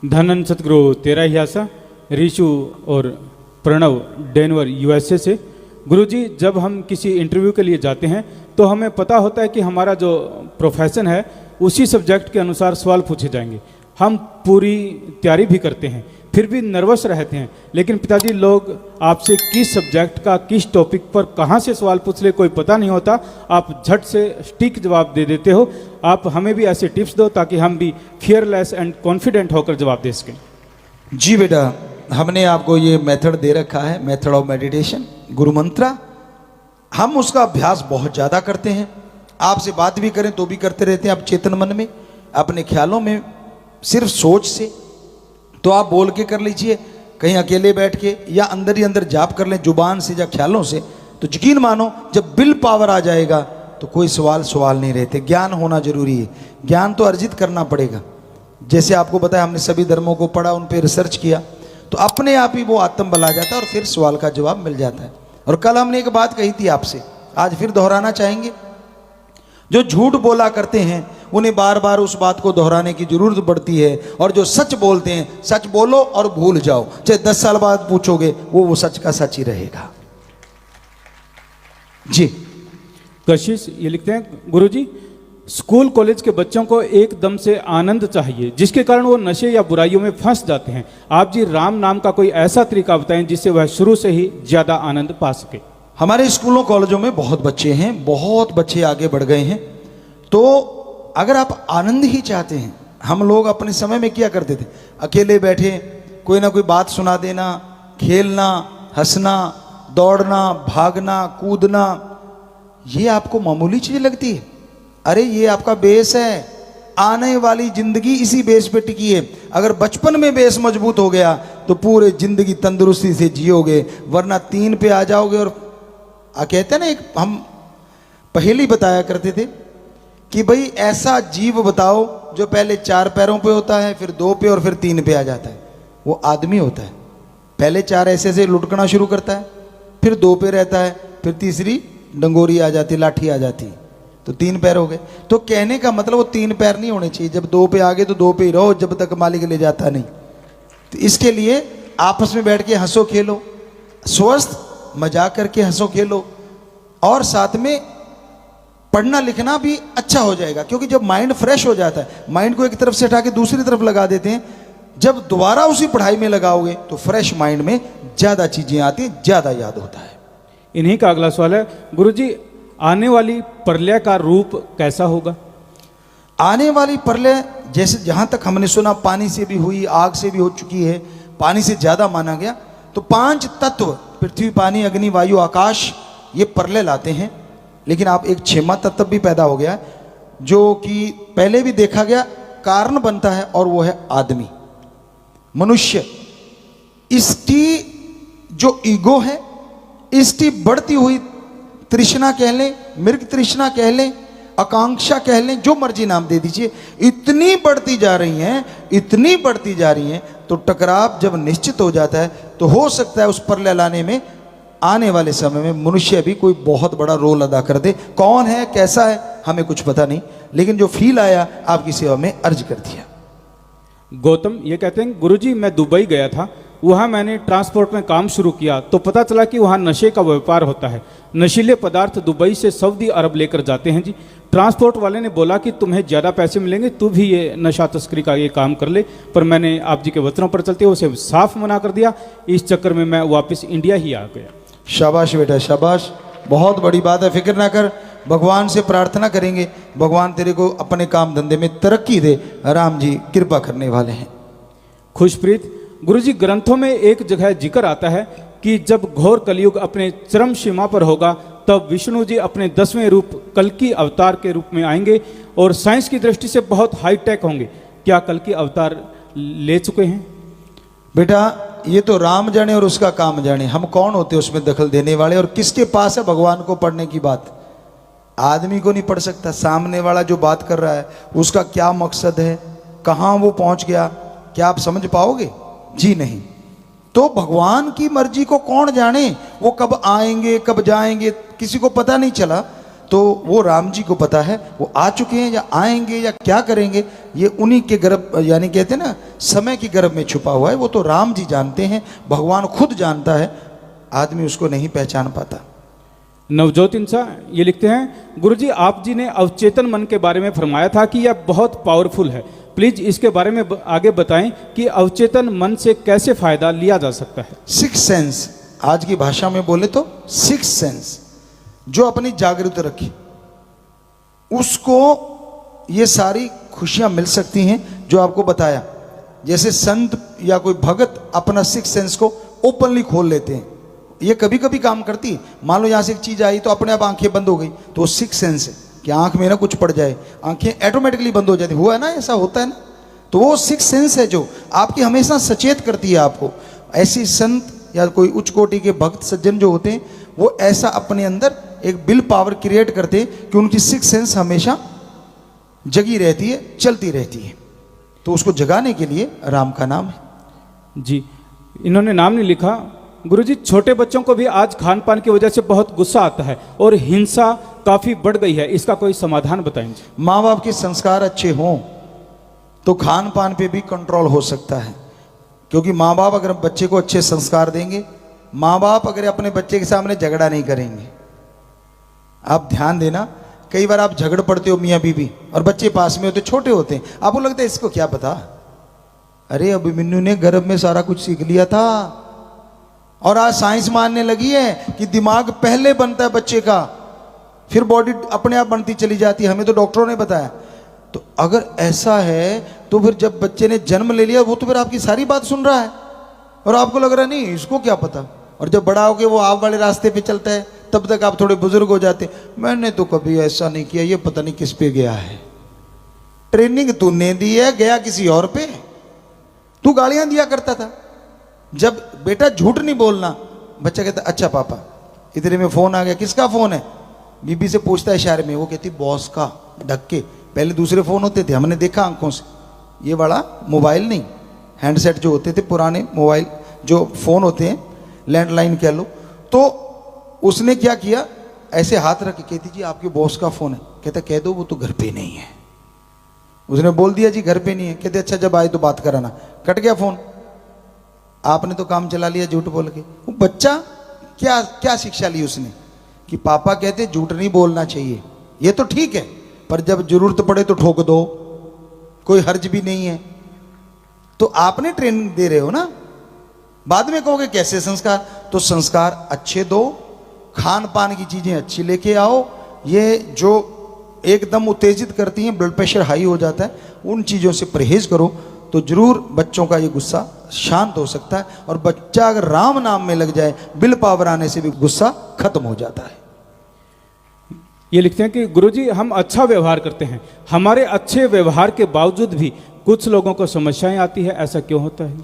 धनन सतगुरु तेरा ही आशा, ऋषु और Pranav Denver USA से। गुरुजी, जब हम किसी इंटरव्यू के लिए जाते हैं तो हमें पता होता है कि हमारा जो प्रोफेशन है उसी सब्जेक्ट के अनुसार सवाल पूछे जाएंगे। हम पूरी तैयारी भी करते हैं, फिर भी नर्वस रहते हैं। लेकिन पिताजी, लोग आपसे किस सब्जेक्ट का किस टॉपिक पर कहाँ से सवाल पूछ ले कोई पता नहीं होता। आप झट से सटीक जवाब दे देते हो। आप हमें भी ऐसे टिप्स दो ताकि हम भी फियरलेस एंड कॉन्फिडेंट होकर जवाब दे सकें। जी बेटा, हमने आपको ये मेथड दे रखा है, मेथड ऑफ मेडिटेशन, गुरु मंत्रा। हम उसका अभ्यास बहुत ज़्यादा करते हैं। आपसे बात भी करें तो भी करते रहते हैं। आप चेतन मन में अपने ख्यालों में सिर्फ सोच से तो आप बोल के कर लीजिए, कहीं अकेले बैठ के या अंदर ही अंदर जाप कर लें जुबान से या ख्यालों से, तो यकीन मानो जब विल पावर आ जाएगा तो कोई सवाल नहीं रहते। ज्ञान होना जरूरी है, ज्ञान तो अर्जित करना पड़ेगा। जैसे आपको बताया, हमने सभी धर्मों को पढ़ा, उन पर रिसर्च किया, तो अपने आप ही वो आत्म बल आ जाता है और फिर सवाल का जवाब मिल जाता है। और कल हमने एक बात कही थी आपसे, आज फिर दोहराना चाहेंगे। जो झूठ बोला करते हैं उन्हें बार बार उस बात को दोहराने की जरूरत पड़ती है, और जो सच बोलते हैं, सच बोलो और भूल जाओ, चाहे 10 साल बाद पूछोगे वो सच का सच ही रहेगा। जी कशिश ये लिखते हैं, गुरुजी, स्कूल कॉलेज के बच्चों को एकदम से आनंद चाहिए, जिसके कारण वो नशे या बुराइयों में फंस जाते हैं। आप जी राम नाम का कोई ऐसा तरीका बताएं जिससे वह शुरू से ही ज्यादा आनंद पा सके। हमारे स्कूलों कॉलेजों में बहुत बच्चे हैं, बहुत बच्चे आगे बढ़ गए हैं। तो अगर आप आनंद ही चाहते हैं, हम लोग अपने समय में क्या करते थे, अकेले बैठे कोई ना कोई बात सुना देना, खेलना, हंसना, दौड़ना, भागना, कूदना, ये आपको मामूली चीज लगती है। अरे ये आपका बेस है, आने वाली जिंदगी इसी बेस पे टिकी है। अगर बचपन में बेस मजबूत हो गया तो पूरे जिंदगी तंदुरुस्ती से जियोगे, वरना 3 पे आ जाओगे। और कहते हैं ना, एक हम पहेली बताया करते थे कि भाई ऐसा जीव बताओ जो पहले 4 पैरों पे होता है, फिर 2 पे और फिर 3 पे आ जाता है। वो आदमी होता है। पहले 4 ऐसे लुढ़कना शुरू करता है, फिर 2 पे रहता है, फिर तीसरी डंगोरी आ जाती, लाठी आ जाती, तो 3 पैर हो गए। तो कहने का मतलब वो 3 पैर नहीं होने चाहिए। जब 2 पे आ गए तो 2 पे ही रहो, जब तक मालिक ले जाता नहीं। तो इसके लिए आपस में बैठ के हंसो खेलो, स्वस्थ मजाक करके हंसो खेलो, और साथ में पढ़ना लिखना भी अच्छा हो जाएगा। क्योंकि जब माइंड फ्रेश हो जाता है, माइंड को एक तरफ से हटा के दूसरी तरफ लगा देते हैं, जब दोबारा उसी पढ़ाई में लगाओगे तो फ्रेश माइंड में ज्यादा चीजें आती हैं, ज्यादा याद होता है। इन्हीं का अगला सवाल है, गुरुजी, आने वाली प्रलय का रूप कैसा होगा? आने वाली प्रलय, जैसे जहां तक हमने सुना, पानी से भी हुई, आग से भी हो चुकी है, पानी से ज्यादा माना गया। तो 5 तत्व, पृथ्वी, पानी, अग्नि, वायु, आकाश, ये प्रलय लाते हैं। लेकिन आप एक 6वां तत्व भी पैदा हो गया, जो कि पहले भी देखा गया, कारण बनता है, और वो है आदमी, मनुष्य। इसकी जो ईगो है, इसकी बढ़ती हुई तृष्णा कह लें, मृग तृष्णा कह लें, आकांक्षा कह लें, जो मर्जी नाम दे दीजिए, इतनी बढ़ती जा रही हैं, इतनी बढ़ती जा रही हैं। तो टकराव जब निश्चित हो जाता है तो हो सकता है उस प्रलय लाने में आने वाले समय में मनुष्य भी कोई बहुत बड़ा रोल अदा कर दे। कौन है, कैसा है, हमें कुछ पता नहीं, लेकिन जो फील आया आपकी सेवा में अर्ज कर दिया। गौतम ये कहते हैं, गुरुजी, मैं दुबई गया था, वहाँ मैंने ट्रांसपोर्ट में काम शुरू किया तो पता चला कि वहाँ नशे का व्यापार होता है। नशीले पदार्थ दुबई से सऊदी अरब लेकर जाते हैं जी। ट्रांसपोर्ट वाले ने बोला कि तुम्हें ज़्यादा पैसे मिलेंगे, तू भी ये नशा तस्करी का ये काम कर ले, पर मैंने आप जी के वचनों पर चलते हुए उसे साफ मना कर दिया। इस चक्कर में मैं वापस इंडिया ही आ गया। शाबाश बेटा, शाबाश, बहुत बड़ी बात है। फिक्र ना कर, भगवान से प्रार्थना करेंगे, भगवान तेरे को अपने काम धंधे में तरक्की दे। राम जी कृपा करने वाले हैं। खुशप्रीत, गुरुजी, ग्रंथों में एक जगह जिक्र आता है कि जब घोर कलयुग अपने चरम सीमा पर होगा तब विष्णु जी अपने 10वें रूप कल्कि अवतार के रूप में आएंगे और साइंस की दृष्टि से बहुत हाईटेक होंगे। क्या कल्कि अवतार ले चुके हैं? बेटा ये तो राम जाने और उसका काम जाने, हम कौन होते उसमें दखल देने वाले। और किसके पास है भगवान को पढ़ने की बात? आदमी को नहीं पढ़ सकता। सामने वाला जो बात कर रहा है उसका क्या मकसद है, कहाँ वो पहुंच गया, क्या आप समझ पाओगे? जी नहीं। तो भगवान की मर्जी को कौन जाने, वो कब आएंगे कब जाएंगे किसी को पता नहीं चला। तो वो राम जी को पता है, वो आ चुके हैं या आएंगे या क्या करेंगे, ये उन्हीं के गर्भ, यानी कहते हैं ना समय की गर्भ में छुपा हुआ है। वो तो राम जी जानते हैं, भगवान खुद जानता है, आदमी उसको नहीं पहचान पाता। नवजोत इंसान ये लिखते हैं, गुरुजी आप जी ने अवचेतन मन के बारे में फरमाया था कि यह बहुत पावरफुल है, प्लीज इसके बारे में आगे बताएं कि अवचेतन मन से कैसे फायदा लिया जा सकता है। सिक्स सेंस, आज की भाषा में बोले तो सिक्स सेंस, जो अपनी जागृत रखे उसको ये सारी खुशियां मिल सकती हैं जो आपको बताया। जैसे संत या कोई भगत अपना सिक्स सेंस को ओपनली खोल लेते हैं, ये कभी कभी काम करती है। मान लो यहाँ से एक चीज आई तो अपने आप आंखें बंद हो गई, तो वो सिक्स सेंस है कि आंख में ना कुछ पड़ जाए, आंखें ऑटोमेटिकली बंद हो जाती। हुआ है ना, ऐसा होता है ना, तो वो सिक्स सेंस है जो आपकी हमेशा सचेत करती है आपको। ऐसी संत या कोई उच्च कोटि के भक्त सज्जन जो होते हैं, वो ऐसा अपने अंदर एक विल पावर क्रिएट करते हैं कि उनकी सिक्स सेंस हमेशा जगी रहती है, चलती रहती है। तो उसको जगाने के लिए राम का नाम है। जी, इन्होंने नाम नहीं लिखा। गुरुजी छोटे बच्चों को भी आज खान पान की वजह से बहुत गुस्सा आता है और हिंसा काफी बढ़ गई है, इसका कोई समाधान बताएंगे। माँ बाप के संस्कार अच्छे हों तो खान पान पे भी कंट्रोल हो सकता है, क्योंकि माँ बाप अगर बच्चे को अच्छे संस्कार देंगे, माँ बाप अगर अपने बच्चे के सामने झगड़ा नहीं करेंगे। आप ध्यान देना, कई बार आप झगड़ पड़ते हो मियाँ बीवी और बच्चे पास में होते, छोटे होते हैं, आपको लगता है इसको क्या पता, अरे अभिमन्यु ने गर्भ में सारा कुछ सीख लिया था। और आज साइंस मानने लगी है कि दिमाग पहले बनता है बच्चे का, फिर बॉडी अपने आप बनती चली जाती है, हमें तो डॉक्टरों ने बताया। तो अगर ऐसा है तो फिर जब बच्चे ने जन्म ले लिया, वो तो फिर आपकी सारी बात सुन रहा है और आपको लग रहा है नहीं इसको क्या पता। और जब बड़ा हो के वो आप वाले रास्ते पे चलता है, तब तक आप थोड़े बुजुर्ग हो जाते, मैंने तो कभी ऐसा नहीं किया, ये पता नहीं किस पे गया है। ट्रेनिंग तूने दी है, गया किसी और पे। तू गालियां दिया करता था, जब बेटा झूठ नहीं बोलना, बच्चा कहता अच्छा पापा, इतने में फोन आ गया, किसका फोन है, बीबी से पूछता है इशारे में, वो कहती बॉस का, ढक के। पहले दूसरे फोन होते थे, हमने देखा आंखों से, ये बड़ा मोबाइल नहीं, हैंडसेट जो होते थे पुराने मोबाइल, जो फोन होते हैं लैंडलाइन कह लो। तो उसने क्या किया, ऐसे हाथ रख के कहती जी आपके बॉस का फोन है। कहता कह दो वो तो घर पे नहीं है। उसने बोल दिया जी घर पे नहीं है। कहते अच्छा जब आए तो बात कराना। कट गया फोन, आपने तो काम चला लिया झूठ बोल के। वो बच्चा क्या क्या शिक्षा ली उसने कि पापा कहते झूठ नहीं बोलना चाहिए, ये तो ठीक है, पर जब जरूरत पड़े तो ठोक दो, कोई हर्ज भी नहीं है। तो आपने ट्रेनिंग दे रहे हो ना, बाद में कहोगे कैसे संस्कार, तो संस्कार अच्छे दो, खान पान की चीजें अच्छी लेके आओ। ये जो एकदम उत्तेजित करती हैं, ब्लड प्रेशर हाई हो जाता है, उन चीजों से परहेज करो, तो जरूर बच्चों का ये गुस्सा शांत हो सकता है। और बच्चा अगर राम नाम में लग जाए, विल पावर आने से भी गुस्सा खत्म हो जाता है। ये लिखते हैं कि गुरुजी हम अच्छा व्यवहार करते हैं, हमारे अच्छे व्यवहार के बावजूद भी कुछ लोगों को समस्याएं आती है, ऐसा क्यों होता है?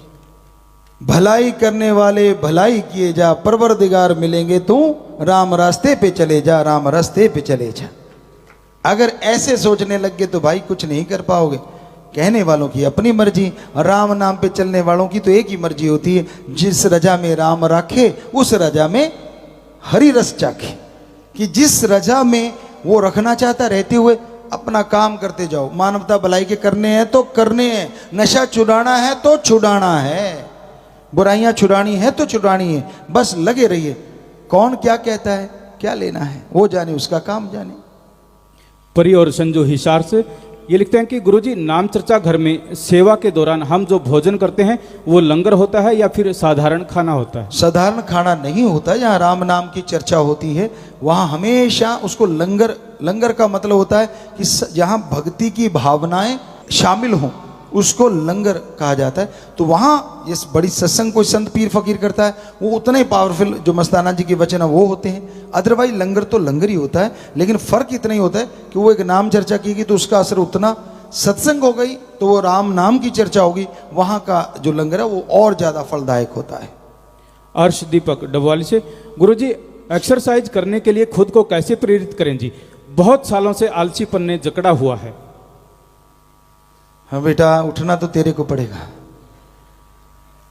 भलाई करने वाले भलाई किए जा, परवरदिगार मिलेंगे तू, राम रास्ते पे चले जा, राम रास्ते पे चले जा। अगर ऐसे सोचने लग गए तो भाई कुछ नहीं कर पाओगे। कहने वालों की अपनी मर्जी, राम नाम पे चलने वालों की तो एक ही मर्जी होती है, जिस रजा में राम राखे उस रजा में हरि रस चाखे। कि जिस रजा में वो रखना चाहता, रहते हुए अपना काम करते जाओ। मानवता भलाई के करने हैं तो करने हैं, नशा छुड़ाना है तो छुड़ाना है, बुराइयां छुड़ानी है तो छुड़ानी है, बस लगे रहिए। कौन क्या कहता है, क्या लेना है, वो जाने, उसका काम जाने। परी और संजू हिसार से ये लिखते हैं कि गुरुजी नाम चर्चा घर में सेवा के दौरान हम जो भोजन करते हैं वो लंगर होता है या फिर साधारण खाना होता है? साधारण खाना नहीं होता। जहाँ राम नाम की चर्चा होती है वहाँ हमेशा उसको लंगर, लंगर का मतलब होता है कि जहाँ भक्ति की भावनाएं शामिल हों उसको लंगर कहा जाता है। तो वहाँ इस बड़ी सत्संग कोई संत पीर फकीर करता है, वो उतने ही पावरफुल जो मस्ताना जी के वचन है वो होते हैं। अदरवाइज लंगर तो लंगर ही होता है, लेकिन फर्क इतना ही होता है कि वो एक नाम चर्चा की गई तो उसका असर उतना, सत्संग हो गई तो वो राम नाम की चर्चा होगी, वहाँ का जो लंगर है वो और ज़्यादा फलदायक होता है। अर्श दीपक डबवाली से, गुरुजी एक्सरसाइज करने के लिए खुद को कैसे प्रेरित करें जी, बहुत सालों से आलसीपन ने जकड़ा हुआ है। हाँ बेटा, उठना तो तेरे को पड़ेगा।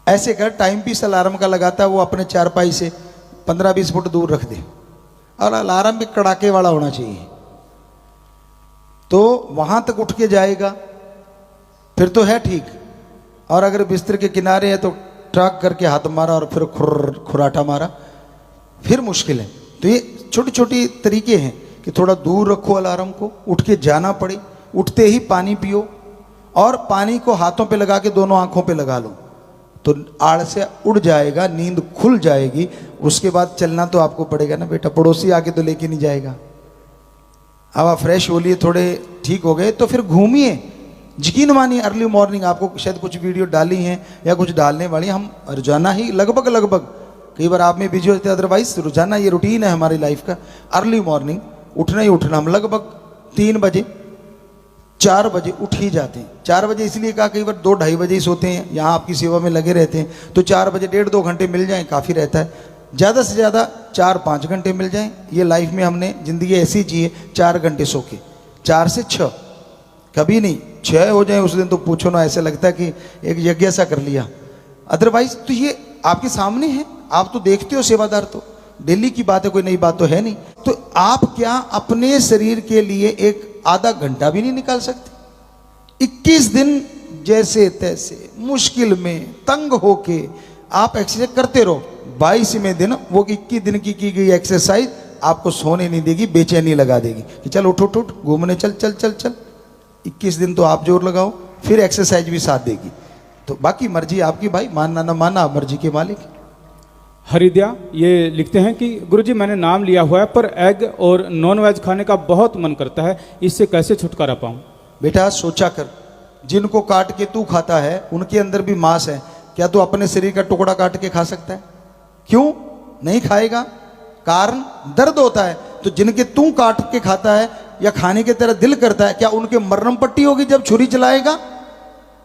ऐसे कर, टाइम पीस अलार्म का लगाता है वो अपने चारपाई से 15-20 फुट दूर रख दे, और अलार्म भी कड़ाके वाला होना चाहिए। तो वहां तक उठ के जाएगा फिर तो है ठीक, और अगर बिस्तर के किनारे है तो ट्रक करके हाथ मारा और फिर खुराटा मारा, फिर मुश्किल है। तो ये छोटी छोटी तरीके हैं कि थोड़ा दूर रखो अलार्म को, उठ के जाना पड़े, उठते ही पानी पियो और पानी को हाथों पे लगा के दोनों आंखों पे लगा लो, तो आड़ से उड़ जाएगा, नींद खुल जाएगी। उसके बाद चलना तो आपको पड़ेगा ना बेटा, पड़ोसी आके तो लेके नहीं जाएगा। अब आप फ्रेश हो लिए, थोड़े ठीक हो गए तो फिर घूमिए। यकीन मानिए अर्ली मॉर्निंग, आपको शायद कुछ वीडियो डाली हैं या कुछ डालने वाली, हम रोजाना ही लगभग कई बार आप में बिजी होते हैं, अदरवाइज रोजाना ये रूटीन है हमारी लाइफ का, अर्ली मॉर्निंग उठना ही उठना। हम लगभग 3 बजे 4 बजे उठ ही जाते हैं। 4 बजे इसलिए कहा, कई बार 2-2:30 बजे ही सोते हैं, यहाँ आपकी सेवा में लगे रहते हैं, तो 4 बजे 1.5-2 घंटे मिल जाएं काफ़ी रहता है। ज़्यादा से ज़्यादा 4-5 घंटे मिल जाएं। ये लाइफ में हमने ज़िंदगी ऐसी जी है, 4 घंटे सो के, 4 से 6, कभी नहीं 6 हो जाए उस दिन तो पूछो ना, ऐसे लगता है कि एक यज्ञ सा कर लिया। अदरवाइज तो ये आपके सामने है, आप तो देखते हो, सेवादार तो डेली की बात है, कोई नई बात तो है नहीं। तो आप क्या अपने शरीर के लिए एक आधा घंटा भी नहीं निकाल सकते? 21 दिन जैसे तैसे मुश्किल में तंग होके आप एक्सरसाइज करते रहो। 22वें दिन वो 21 दिन की गई एक्सरसाइज आपको सोने नहीं देगी, बेचैनी लगा देगी कि चल उठ उठ उठ घूमने चल चल चल चल। 21 दिन तो आप जोर लगाओ, फिर एक्सरसाइज भी साथ देगी। तो बाकी मर्जी आपकी भाई, मानना ना मानना मर्जी के मालिक। हरिद्या ये लिखते हैं कि गुरुजी मैंने नाम लिया हुआ है पर एग और नॉन वेज खाने का बहुत मन करता है, इससे कैसे छुटकारा पाऊं? बेटा सोचा कर, जिनको काट के तू खाता है उनके अंदर भी मांस है, क्या तू अपने शरीर का टुकड़ा काट के खा सकता है? क्यों नहीं खाएगा? कारण दर्द होता है। तो जिनके तू काट के खाता है या खाने के तेरा दिल करता है, क्या उनके मरहम पट्टी होगी जब छुरी चलाएगा?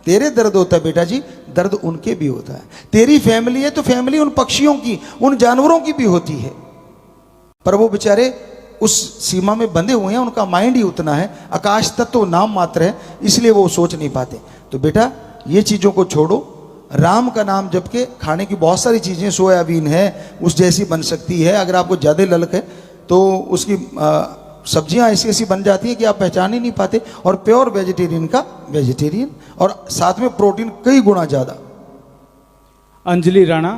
तेरे दर्द होता है बेटा जी, दर्द उनके भी होता है। तेरी फैमिली है तो फैमिली उन पक्षियों की, उन जानवरों की भी होती है, पर वो बेचारे उस सीमा में बंधे हुए हैं, उनका माइंड ही उतना है, आकाश तत्व नाम मात्र है, इसलिए वो सोच नहीं पाते। तो बेटा ये चीज़ों को छोड़ो, राम का नाम जप के खाने की बहुत सारी चीज़ें, सोयाबीन है उस जैसी बन सकती है, अगर आपको ज़्यादा ललक है तो उसकी सब्जियां ऐसी ऐसी बन जाती हैं कि आप पहचान ही नहीं पाते। और प्योर वेजिटेरियन का वेजिटेरियन, और साथ में प्रोटीन कई गुना ज़्यादा। अंजलि राणा,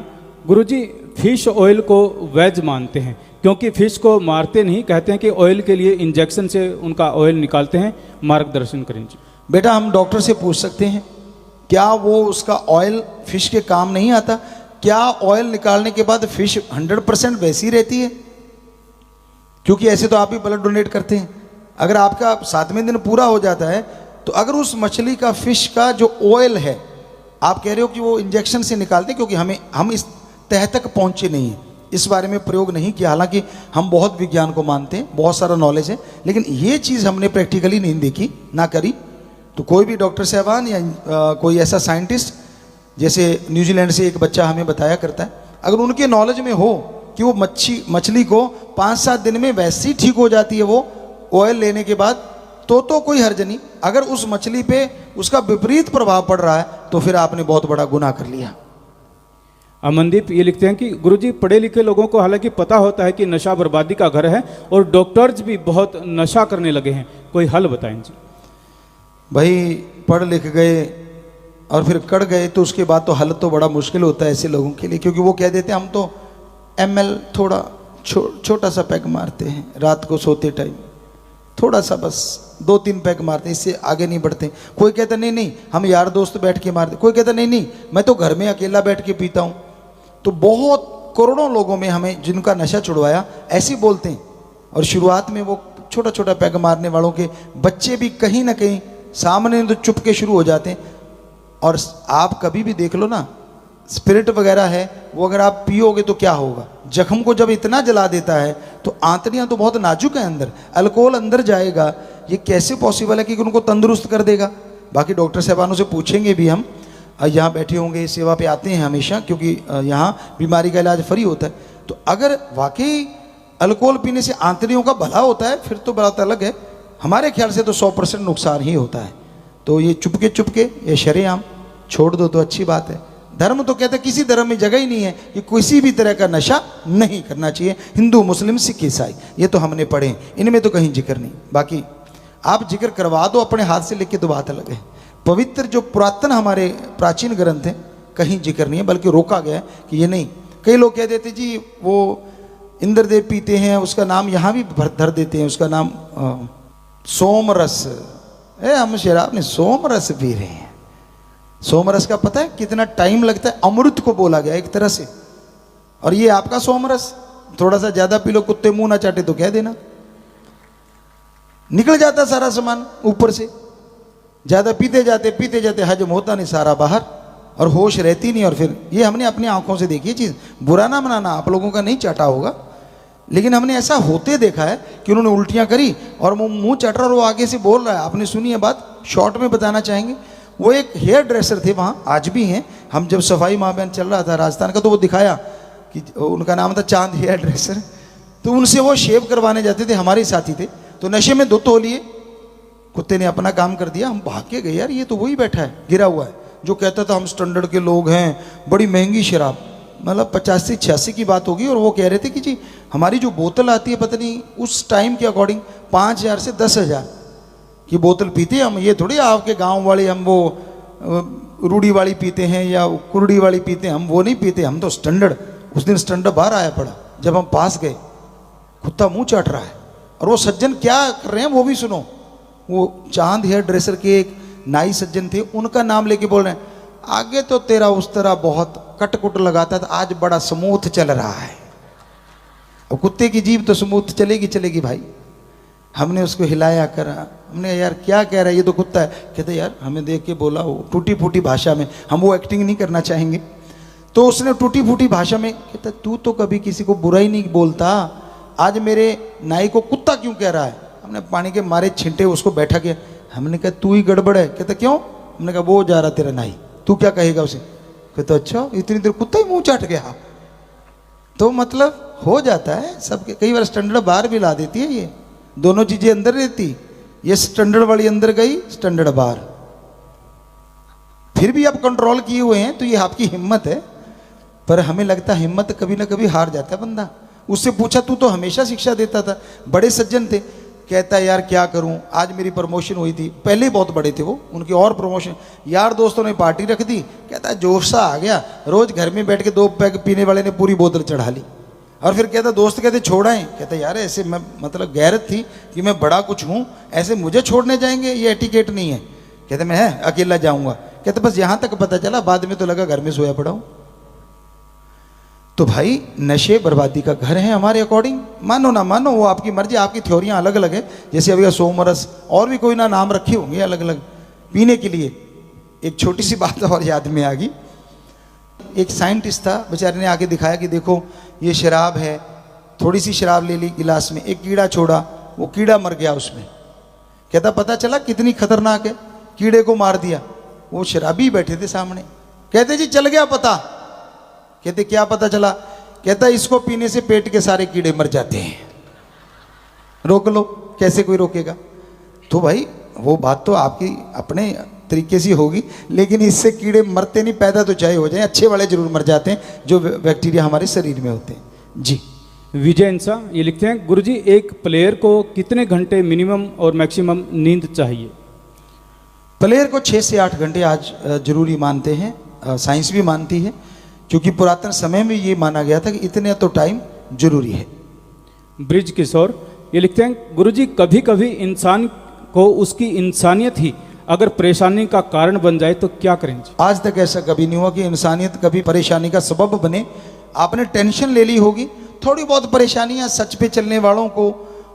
गुरुजी फिश ऑयल को वेज मानते हैं क्योंकि फिश को मारते नहीं, कहते हैं कि ऑयल के लिए इंजेक्शन से उनका ऑयल निकालते हैं, मार्गदर्शन करें जी। बेटा हम डॉक्टर से पूछ सकते हैं, क्या वो उसका ऑयल फिश के काम नहीं आता? क्या ऑयल निकालने के बाद फिश 100% वैसी रहती है? क्योंकि ऐसे तो आप ही ब्लड डोनेट करते हैं। अगर आपका 7वें दिन पूरा हो जाता है तो अगर उस मछली का, फिश का जो ऑयल है, आप कह रहे हो कि वो इंजेक्शन से निकालते हैं, क्योंकि हम इस तह तक पहुंचे नहीं हैं, इस बारे में प्रयोग नहीं किया। हालांकि हम बहुत विज्ञान को मानते हैं, बहुत सारा नॉलेज है, लेकिन ये चीज़ हमने प्रैक्टिकली नहीं देखी ना करी। तो कोई भी डॉक्टर साहबान या कोई ऐसा साइंटिस्ट, जैसे न्यूजीलैंड से एक बच्चा हमें बताया करता है, अगर उनके नॉलेज में हो कि वो मछली को 5-7 दिन में वैसे ही ठीक हो जाती है वो ऑयल लेने के बाद, तो कोई हर्ज नहीं। अगर उस मछली पे उसका विपरीत प्रभाव पड़ रहा है तो फिर आपने बहुत बड़ा गुनाह कर लिया। अमनदीप ये लिखते हैं कि गुरुजी पढ़े लिखे लोगों को हालांकि पता होता है कि नशा बर्बादी का घर है और डॉक्टर्स भी बहुत नशा करने लगे हैं, कोई हल बताएं जी। भाई पढ़ लिख गए और फिर कड़ गए तो उसके बाद तो हल तो बड़ा मुश्किल होता है ऐसे लोगों के लिए, क्योंकि वो कह देते हैं हम तो ml थोड़ा छोटा सा पैक मारते हैं रात को सोते टाइम, थोड़ा सा बस 2-3 पैक मारते हैं, इससे आगे नहीं बढ़ते। कोई कहता नहीं नहीं हम यार दोस्त बैठ के मारते, कोई कहता नहीं नहीं मैं तो घर में अकेला बैठ के पीता हूँ। तो बहुत करोड़ों लोगों में हमें जिनका नशा छुड़वाया ऐसे बोलते हैं। और शुरुआत में वो छोटा छोटा पैक मारने वालों के बच्चे भी कहीं ना कहीं सामने तो चुप के शुरू हो जाते हैं। और आप कभी भी देख लो ना, स्पिरिट वगैरह है वो अगर आप पियोगे तो क्या होगा, जख्म को जब इतना जला देता है तो आंतड़ियां तो बहुत नाजुक है, अंदर अल्कोहल अंदर जाएगा, ये कैसे पॉसिबल है कि उनको तंदुरुस्त कर देगा। बाकी डॉक्टर साहबानों से पूछेंगे भी, हम यहाँ बैठे होंगे, सेवा पे आते हैं हमेशा, क्योंकि यहाँ बीमारी का इलाज फ्री होता है। तो अगर वाकई अल्कोहल पीने से आंतड़ियों का भला होता है फिर तो बात अलग है, हमारे ख्याल से तो 100% नुकसान ही होता है। तो ये चुपके ये शरेआम छोड़ दो तो अच्छी बात है, धर्म तो कहते हैं किसी धर्म में जगह ही नहीं है कि किसी भी तरह का नशा नहीं करना चाहिए। हिंदू, मुस्लिम, सिख, ईसाई, ये तो हमने पढ़े हैं, इनमें तो कहीं जिक्र नहीं। बाकी आप जिक्र करवा दो अपने हाथ से लिख के तो बात अलग है। पवित्र जो पुरातन हमारे प्राचीन ग्रंथ हैं कहीं जिक्र नहीं है, बल्कि रोका गया है कि ये नहीं। कई लोग कह देते जी वो इंद्रदेव पीते हैं, उसका नाम यहाँ भी धर देते हैं, उसका नाम सोमरस। हम शराब नहीं, सोमरस पी रहे हैं। सोमरस का पता है कितना टाइम लगता है? अमृत को बोला गया एक तरह से, और ये आपका सोमरस। थोड़ा सा ज्यादा पी लो, कुत्ते मुंह ना चाटे तो कह देना, निकल जाता सारा सामान ऊपर से। ज्यादा पीते जाते हजम होता नहीं, सारा बाहर, और होश रहती नहीं। और फिर ये हमने अपनी आंखों से देखी चीज, बुरा ना मनाना, आप लोगों का नहीं चाटा होगा, लेकिन हमने ऐसा होते देखा है कि उन्होंने उल्टियां करी और मुंह चट रहा और वो आगे से बोल रहा है। आपने सुनी है बात? शॉर्ट में बताना चाहेंगे। वो एक हेयर ड्रेसर थे, वहाँ आज भी हैं। हम जब सफाई महाअभियान चल रहा था राजस्थान का, तो वो दिखाया कि उनका नाम था चांद हेयर ड्रेसर। तो उनसे वो शेव करवाने जाते थे, हमारे साथी थे। तो नशे में धुत हो लिए, कुत्ते ने अपना काम कर दिया, हम भाग के गए, यार ये तो वही बैठा है गिरा हुआ है जो कहता था हम स्टैंडर्ड के लोग हैं, बड़ी महंगी शराब, मतलब 85-86 की बात होगी। और वो कह रहे थे कि जी हमारी जो बोतल आती है, पता नहीं उस टाइम के अकॉर्डिंग 5,000 से 10,000 की बोतल पीते हम। ये थोड़ी आपके गांव वाले हम वो रूढ़ी वाली पीते हैं या कुरड़ी वाली पीते हैं, हम वो नहीं पीते, हम तो स्टैंडर्ड। उस दिन स्टैंडर्ड बाहर आया पड़ा, जब हम पास गए, कुत्ता मुंह चाट रहा है। और वो सज्जन क्या कर रहे हैं वो भी सुनो। वो चांद हेयर ड्रेसर के एक नाई सज्जन थे, उनका नाम लेके बोल रहे हैं, आगे तो तेरा उस तरह बहुत कटकुट लगाता था, आज बड़ा स्मूथ चल रहा है। और कुत्ते की जीभ तो स्मूथ चलेगी भाई। हमने उसको हिलाया करा, हमने यार क्या कह रहा है, ये तो कुत्ता है। कहते यार हमें देख के बोला, वो टूटी फूटी भाषा में, हम वो एक्टिंग नहीं करना चाहेंगे। तो उसने टूटी फूटी भाषा में कहता, तू तो कभी किसी को बुरा ही नहीं बोलता, आज मेरे नाई को कुत्ता क्यों कह रहा है? हमने पानी के मारे छिंटे उसको बैठा किया। हमने कहा तू ही गड़बड़ है। कहता क्यों? हमने कहा वो जा रहा तेरा नाई, तू क्या कहेगा उसे? कहता अच्छा, इतनी देर कुत्ता ही मुंह चाट गया। तो मतलब हो जाता है सबके। कई बार स्टैंडर्ड बाहर भी ला देती है, ये दोनों चीजें अंदर रहती, ये स्टैंडर्ड वाली अंदर गई, स्टैंडर्ड बाहर। फिर भी आप कंट्रोल किए हुए हैं, तो ये आपकी हिम्मत है। पर हमें लगता है हिम्मत कभी ना कभी हार जाता है बंदा। उससे पूछा, तू तो हमेशा शिक्षा देता था, बड़े सज्जन थे। कहता है यार क्या करूं, आज मेरी प्रमोशन हुई थी, पहले ही बहुत बड़े थे वो, उनकी और प्रमोशन, यार दोस्तों ने पार्टी रख दी। कहता है जोश सा आ गया, रोज घर में बैठ के 2 पैग पीने वाले ने पूरी बोतल चढ़ा ली। और फिर कहता दोस्त कहते छोड़ाएं। कहता यार ऐसे मैं मतलब गैरत थी कि मैं बड़ा कुछ हूं, ऐसे मुझे छोड़ने जाएंगे, ये एटिकेट नहीं है। कहते मैं अकेला जाऊंगा। कहते बस यहां तक पता चला, बाद में तो लगा घर में सोया पड़ा हूं। तो भाई नशे बर्बादी का घर है हमारे अकॉर्डिंग, मानो ना मानो वो आपकी मर्जी, आपकी थ्योरियां अलग अलग है। जैसे अभी सोमरस और भी कोई ना नाम रखे होंगे अलग अलग पीने के लिए। एक छोटी सी बात और याद में आ गई, एक साइंटिस्ट था, बेचारे ने आके दिखाया कि देखो ये शराब है, थोड़ी सी शराब ले ली गिलास में, एक कीड़ा छोड़ा, वो कीड़ा मर गया उसमें। कहता पता चला कितनी खतरनाक है, कीड़े को मार दिया। वो शराबी बैठे थे सामने, कहते जी चल गया पता। कहते क्या पता चला? कहता इसको पीने से पेट के सारे कीड़े मर जाते हैं, रोक लो। कैसे कोई रोकेगा? तो भाई वो बात तो आपकी अपने तरीके से होगी, लेकिन इससे कीड़े मरते नहीं, पैदा तो चाहे हो जाए, अच्छे वाले जरूर मर जाते हैं जो बैक्टीरिया हमारे शरीर में होते हैं। जी विजय इंसा ये लिखते हैं, गुरुजी एक प्लेयर को कितने घंटे मिनिमम और मैक्सिमम नींद चाहिए? प्लेयर को 6 से 8 घंटे आज जरूरी मानते हैं, साइंस भी मानती है, क्योंकि पुरातन समय में ये माना गया था कि इतने तो टाइम जरूरी है। ब्रिज किशोर ये लिखते हैं, गुरुजी कभी कभी इंसान को उसकी इंसानियत ही अगर परेशानी का कारण बन जाए तो क्या करेंगे? आज तक ऐसा कभी नहीं हुआ कि इंसानियत कभी परेशानी का सबब बने। आपने टेंशन ले ली होगी, थोड़ी बहुत परेशानियां सच पे चलने वालों को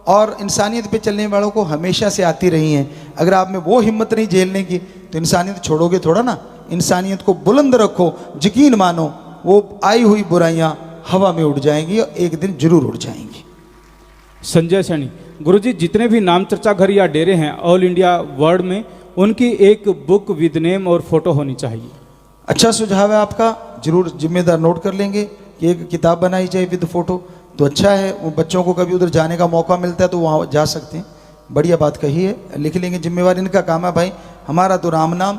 और इंसानियत पे चलने वालों को हमेशा से आती रही हैं। अगर आप में वो हिम्मत नहीं झेलने की तो इंसानियत छोड़ोगे थोड़ा ना। इंसानियत को बुलंद रखो, यकीन मानो वो आई हुई बुराइयां हवा में उड़ जाएंगी और एक दिन जरूर उड़ जाएंगी। संजय सैनी, गुरुजी जितने भी नाम चर्चा घर या डेरे हैं ऑल इंडिया वर्ल्ड में, उनकी एक बुक विद नेम और फोटो होनी चाहिए। अच्छा सुझाव है आपका, जरूर जिम्मेदार नोट कर लेंगे कि एक किताब बनाई जाए विद फोटो, तो अच्छा है। वो बच्चों को कभी उधर जाने का मौका मिलता है तो वहाँ जा सकते हैं। बढ़िया बात कही है, लिख लेंगे, जिम्मेवार इनका काम है भाई। हमारा तो राम नाम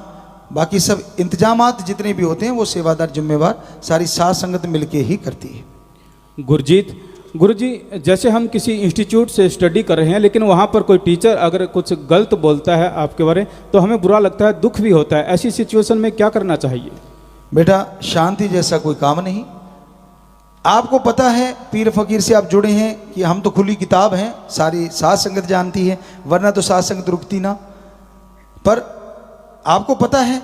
बाकी सब इंतजामात जितने भी होते हैं वो सेवादार जिम्मेवार सारी साथ संगत मिलके ही करती है। गुरुजी जैसे हम किसी इंस्टीट्यूट से स्टडी कर रहे हैं, लेकिन वहाँ पर कोई टीचर अगर कुछ गलत बोलता है आपके बारे में तो हमें बुरा लगता है, दुख भी होता है। ऐसी सिचुएशन में क्या करना चाहिए? बेटा शांति जैसा कोई काम नहीं। आपको पता है पीर फकीर से आप जुड़े हैं कि हम तो खुली किताब हैं, सारी साथ संगत जानती है, वरना तो साथ संगत रुकती ना। पर आपको पता है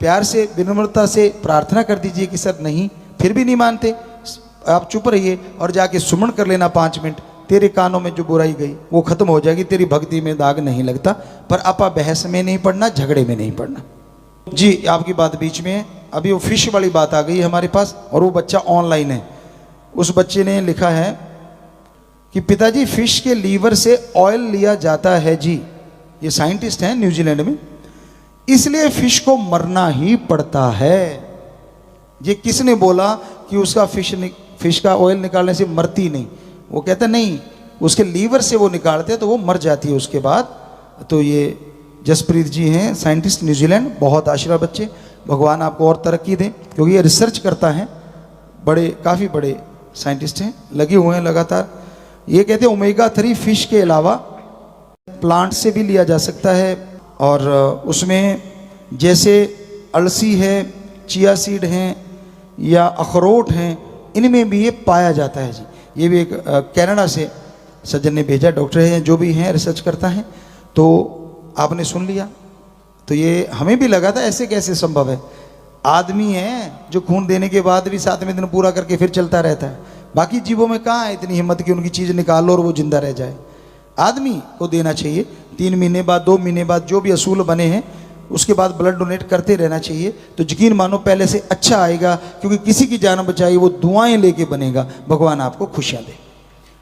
प्यार से विनम्रता से प्रार्थना कर दीजिए कि सर नहीं, फिर भी नहीं मानते, आप चुप रहिए और जाके सुमन कर लेना 5 मिनट। तेरे कानों में जो बुराई गई वो खत्म हो जाएगी, तेरी भक्ति में दाग नहीं लगता। पर आपा बहस में नहीं पड़ना, झगड़े में नहीं पड़ना। जी आपकी बात बीच में है। अभी वो फिश वाली बात आ गई है हमारे पास, और वो बच्चा ऑनलाइन है। उस बच्चे ने लिखा है कि पिताजी फिश के लीवर से ऑयल लिया जाता है जी। ये साइंटिस्ट हैं न्यूजीलैंड में, इसलिए फिश को मरना ही पड़ता है। ये किसने बोला कि उसका फिश का ऑयल निकालने से मरती नहीं? वो कहता नहीं, उसके लीवर से वो निकालते हैं तो वो मर जाती है उसके बाद। तो ये जसप्रीत जी हैं साइंटिस्ट न्यूजीलैंड, बहुत आशीर्वाद बच्चे, भगवान आपको और तरक्की दें, क्योंकि ये रिसर्च करता है, काफ़ी बड़े साइंटिस्ट हैं, लगे हुए हैं लगातार। ये कहते हैं ओमेगा 3 फिश के अलावा प्लांट से भी लिया जा सकता है, और उसमें जैसे अलसी है, चिया सीड हैं या अखरोट हैं, इनमें भी ये पाया जाता है जी। ये भी एक कनाडा से सज्जन ने भेजा, डॉक्टर हैं जो भी हैं, रिसर्च करता है। तो आपने सुन लिया, तो ये हमें भी लगा था ऐसे कैसे संभव है। आदमी है जो खून देने के बाद भी 7वें दिन पूरा करके फिर चलता रहता है। बाकी जीवों में कहाँ है इतनी हिम्मत कि उनकी चीज़ निकाल लो और वो जिंदा रह जाए। आदमी को देना चाहिए 3 महीने बाद, 2 महीने बाद, जो भी असूल बने हैं उसके बाद ब्लड डोनेट करते रहना चाहिए। तो यकीन मानो पहले से अच्छा आएगा, क्योंकि किसी की जान बचाई वो दुआएं लेके बनेगा। भगवान आपको खुशियाँ दे।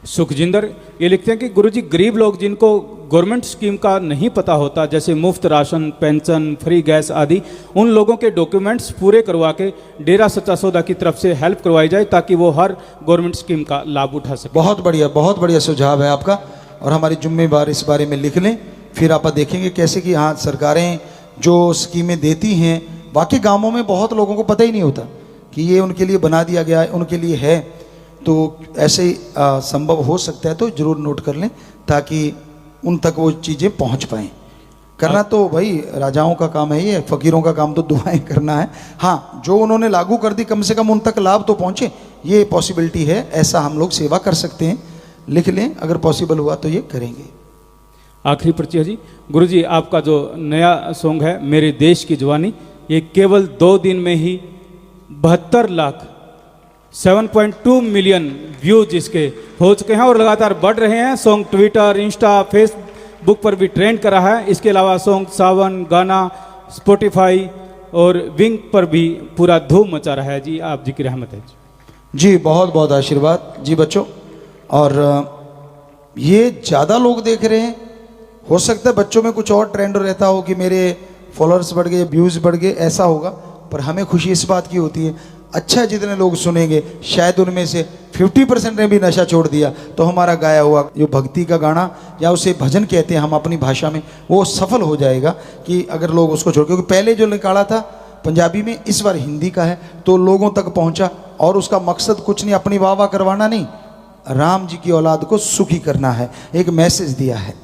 सुखजिंदर ये लिखते हैं कि गुरुजी गरीब लोग जिनको गवर्नमेंट स्कीम का नहीं पता होता, जैसे मुफ्त राशन, पेंशन, फ्री गैस आदि, उन लोगों के डॉक्यूमेंट्स पूरे करवा के डेरा सच्चा सौदा की तरफ से हेल्प करवाई जाए ताकि वो हर गवर्नमेंट स्कीम का लाभ उठा सके। बहुत बढ़िया सुझाव है आपका, और हमारी जिम्मेवार इस बारे में लिख लें। फिर आप देखेंगे कैसे कि हाँ सरकारें जो स्कीमें देती हैं, बाकी गाँवों में बहुत लोगों को पता ही नहीं होता कि ये उनके लिए बना दिया गया है, उनके लिए है। तो ऐसे ही संभव हो सकता है तो ज़रूर नोट कर लें, ताकि उन तक वो चीज़ें पहुंच पाएँ। करना तो भाई राजाओं का काम है, ये फ़कीरों का काम तो दुआएं करना है। हाँ, जो उन्होंने लागू कर दी कम से कम उन तक लाभ तो पहुँचे, ये पॉसिबिलिटी है। ऐसा हम लोग सेवा कर सकते हैं, लिख लें, अगर पॉसिबल हुआ तो ये करेंगे। आखिरी पर्ची है जी। गुरुजी आपका जो नया सॉन्ग है मेरे देश की जवानी, ये केवल 2 दिन में ही 72 लाख 7.2 मिलियन व्यूज इसके हो चुके हैं और लगातार बढ़ रहे हैं। सॉन्ग ट्विटर, इंस्टा, फेसबुक पर भी ट्रेंड कर रहा है। इसके अलावा सॉन्ग सावन, गाना, स्पॉटिफाई और विंग पर भी पूरा धूम मचा रहा है जी। आप जी की रहमत है जी, बहुत बहुत आशीर्वाद जी बच्चों। और ये ज़्यादा लोग देख रहे हैं, हो सकता है बच्चों में कुछ और ट्रेंड रहता हो कि मेरे फॉलोअर्स बढ़ गए, व्यूज़ बढ़ गए, ऐसा होगा। पर हमें खुशी इस बात की होती है, अच्छा जितने लोग सुनेंगे शायद उनमें से 50% ने भी नशा छोड़ दिया, तो हमारा गाया हुआ जो भक्ति का गाना या उसे भजन कहते हैं हम अपनी भाषा में, वो सफल हो जाएगा कि अगर लोग उसको छोड़, क्योंकि पहले जो निकाला था पंजाबी में, इस बार हिंदी का है तो लोगों तक पहुंचा। और उसका मकसद कुछ नहीं, अपनी वाह वाह करवाना नहीं, राम जी की औलाद को सुखी करना है, एक मैसेज दिया है।